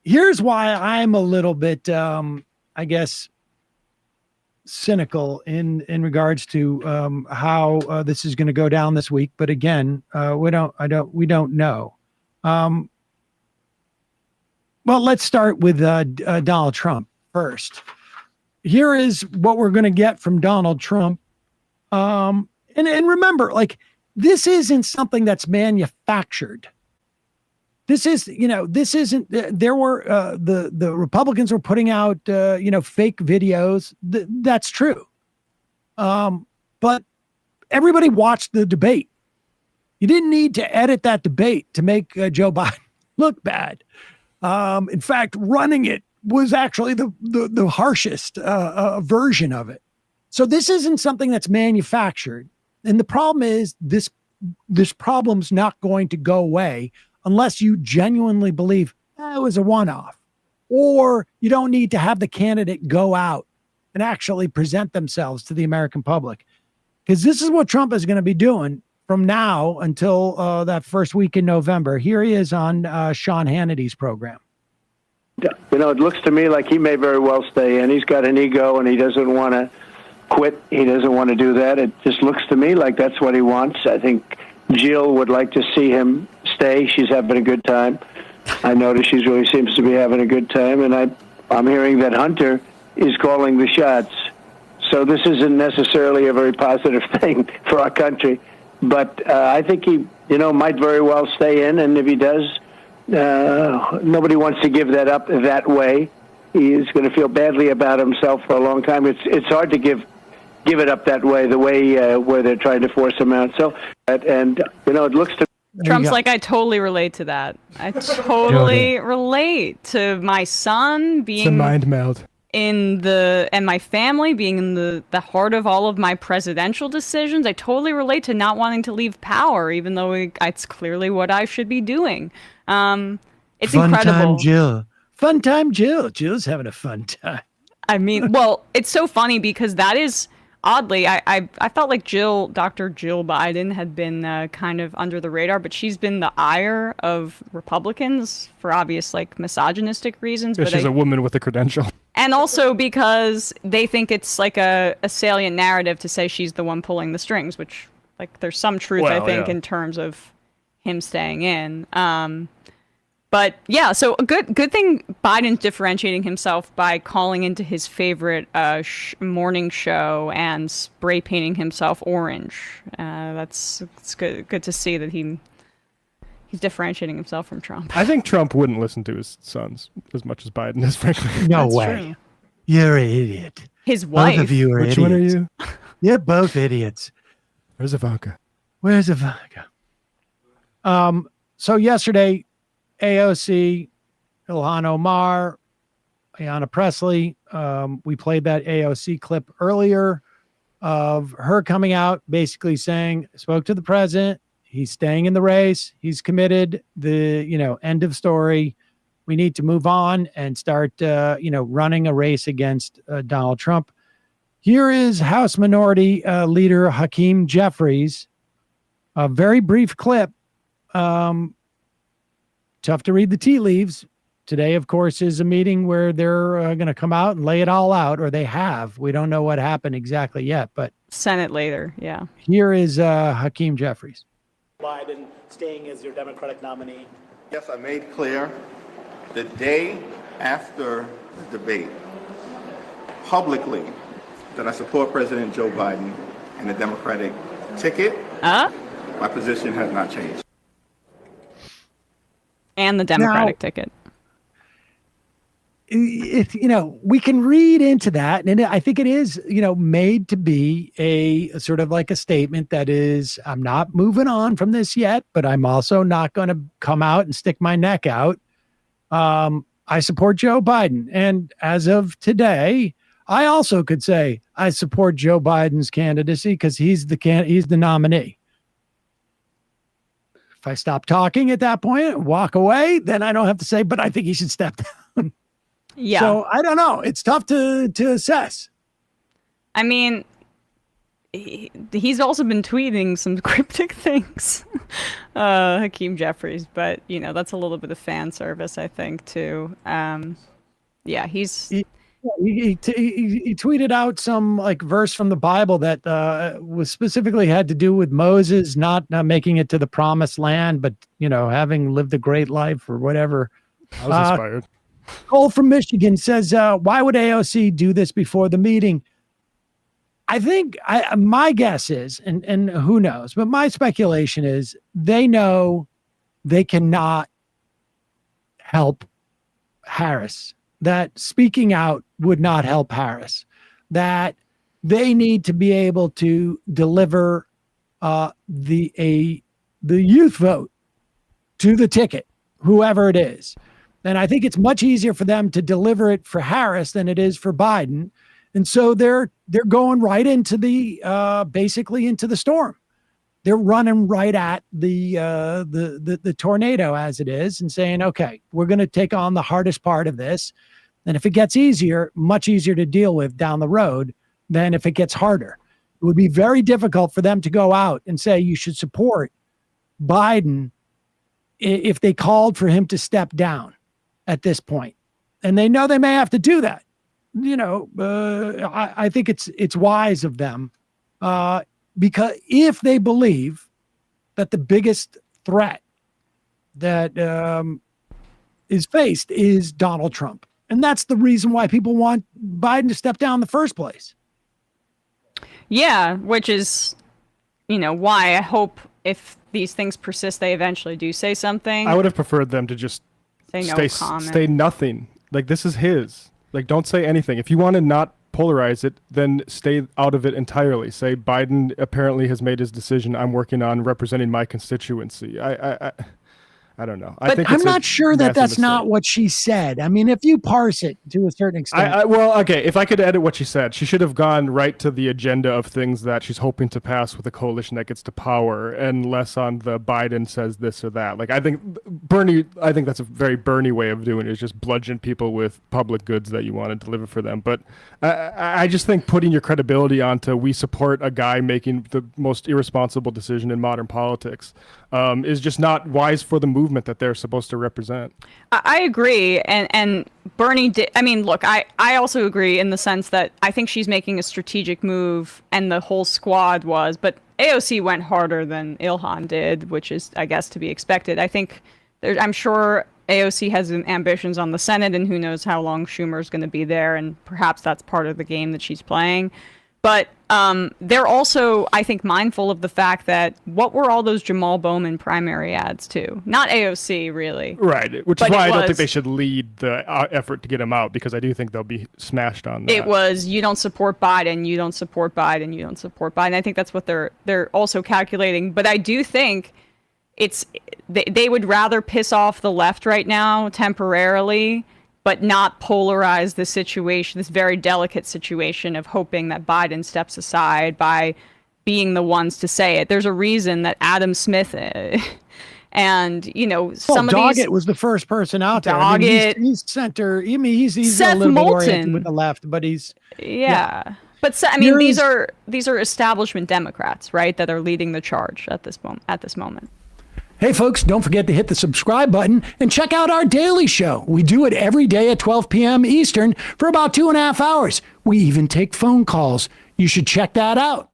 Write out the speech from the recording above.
here's why I'm a little bit, I guess, cynical in regards to how this is going to go down this week. But again, we don't know. Well, let's start with Donald Trump first. Here is what we're going to get from Donald Trump. And remember, like, this isn't something that's manufactured. This isn't, there were, the Republicans were putting out, fake videos. That's true. But everybody watched the debate. You didn't need to edit that debate to make Joe Biden look bad. In fact, running it was actually the harshest version of it. So this isn't something that's manufactured. And the problem is this problem's not going to go away unless you genuinely believe it was a one-off, or you don't need to have the candidate go out and actually present themselves to the American public. Because this is what Trump is going to be doing from now until that first week in November. Here he is on Sean Hannity's program. You know, it looks to me like he may very well stay in. He's got an ego and he doesn't want to quit. He doesn't want to do that. It just looks to me like that's what he wants. I think Jill would like to see him stay. She's having a good time. I notice she really seems to be having a good time. And I'm hearing that Hunter is calling the shots. So this isn't necessarily a very positive thing for our country. But I think he, might very well stay in. And if he does, nobody wants to give that up that way. He's going to feel badly about himself for a long time. It's hard to give it up that way, the way where they're trying to force him out. So, and it looks to Trump's like, I totally relate to that. I totally relate to my son being it's a mind meld. And my family being in the heart of all of my presidential decisions. I totally relate to not wanting to leave power, even though it's clearly what I should be doing. It's fun incredible. Time, Jill. Fun time, Jill. Jill's having a fun time. I mean, well, it's so funny because that is oddly, I felt like Dr. Jill Biden had been kind of under the radar, but she's been the ire of Republicans for obvious, like, misogynistic reasons. But she's a woman with a credential. And also because they think it's like a salient narrative to say she's the one pulling the strings, which, like, there's some truth, I think, in terms of him staying in. But yeah, so a good thing Biden's differentiating himself by calling into his favorite morning show and spray painting himself orange. It's good to see that he's differentiating himself from Trump. I think Trump wouldn't listen to his sons as much as Biden is, frankly. No That's way. True. You're an idiot. His wife. Both of you are Which idiots. one are you? You're both idiots. Where's Ivanka? Where's Ivanka? So yesterday, AOC, Ilhan Omar, Ayanna Pressley, we played that AOC clip earlier of her coming out basically saying, spoke to the president, he's staying in the race, he's committed, end of story. We need to move on and start, running a race against Donald Trump. Here is House Minority Leader Hakeem Jeffries, a very brief clip. Tough to read the tea leaves. Today, of course, is a meeting where they're going to come out and lay it all out, or they have. We don't know what happened exactly yet, but Senate later, yeah. Here is Hakeem Jeffries. Biden staying as your Democratic nominee. Yes, I made clear the day after the debate publicly that I support President Joe Biden and the Democratic ticket. My position has not changed. And the Democratic ticket. We can read into that, and I think it is, made to be a sort of like a statement that is, I'm not moving on from this yet, but I'm also not going to come out and stick my neck out. I support Joe Biden. And as of today, I also could say I support Joe Biden's candidacy because he's the nominee. If I stop talking at that point and walk away, then I don't have to say, but I think he should step down. Yeah. So I don't know. It's tough to assess. I mean, he's also been tweeting some cryptic things, Hakeem Jeffries, but that's a little bit of fan service, I think, too. Yeah, he tweeted out some like verse from the Bible that was specifically had to do with Moses not making it to the promised land, but having lived a great life or whatever. I was inspired. Cole from Michigan says, why would AOC do this before the meeting? I think my guess is, and who knows, but my speculation is they know they cannot help Harris, that speaking out would not help Harris, that they need to be able to deliver the youth vote to the ticket, whoever it is. And I think it's much easier for them to deliver it for Harris than it is for Biden. And so they're going right into basically into the storm. They're running right at the tornado as it is and saying, okay, we're going to take on the hardest part of this. And if it gets easier, much easier to deal with down the road than if it gets harder. It would be very difficult for them to go out and say you should support Biden if they called for him to step down at this point. And they know they may have to do that. I think it's wise of them because if they believe that the biggest threat that is faced is Donald Trump. And that's the reason why people want Biden to step down in the first place. Yeah, which is, why I hope if these things persist, they eventually do say something. I would have preferred them to just stay nothing. Like, this is his. Like, don't say anything. If you want to not polarize it, then stay out of it entirely. Say Biden apparently has made his decision. I'm working on representing my constituency. I don't know. I think I'm not sure that that's not what she said. I mean, if you parse it to a certain extent. Well, okay, if I could edit what she said, she should have gone right to the agenda of things that she's hoping to pass with a coalition that gets to power and less on the Biden says this or that. Like, I think that's a very Bernie way of doing it, is just bludgeon people with public goods that you want to deliver for them. But I just think putting your credibility onto we support a guy making the most irresponsible decision in modern politics is just not wise for the movement that they're supposed to represent. I agree. And Bernie did. I mean, look, I also agree in the sense that I think she's making a strategic move and the whole squad was, but AOC went harder than Ilhan did, which is, I guess, to be expected. I think I'm sure AOC has ambitions on the Senate and who knows how long Schumer's going to be there. And perhaps that's part of the game that she's playing. But they're also, I think, mindful of the fact that what were all those Jamal Bowman primary ads to? Not AOC, really. Right, which is why I don't think they should lead the effort to get him out, because I do think they'll be smashed on that. It was, you don't support Biden, you don't support Biden, you don't support Biden. I think that's what they're also calculating. But I do think they would rather piss off the left right now temporarily, but not polarize the situation, this very delicate situation of hoping that Biden steps aside by being the ones to say it. There's a reason that Adam Smith and, some of these... Doggett was the first person out there. Doggett. I mean, he's center. I mean, he's Seth a little Moulton. bit oriented with the left, but he's... Yeah. But, I mean, these are establishment Democrats, right, that are leading the charge at this moment. Hey, folks, don't forget to hit the subscribe button and check out our daily show. We do it every day at 12 p.m. Eastern for about 2.5 hours. We even take phone calls. You should check that out.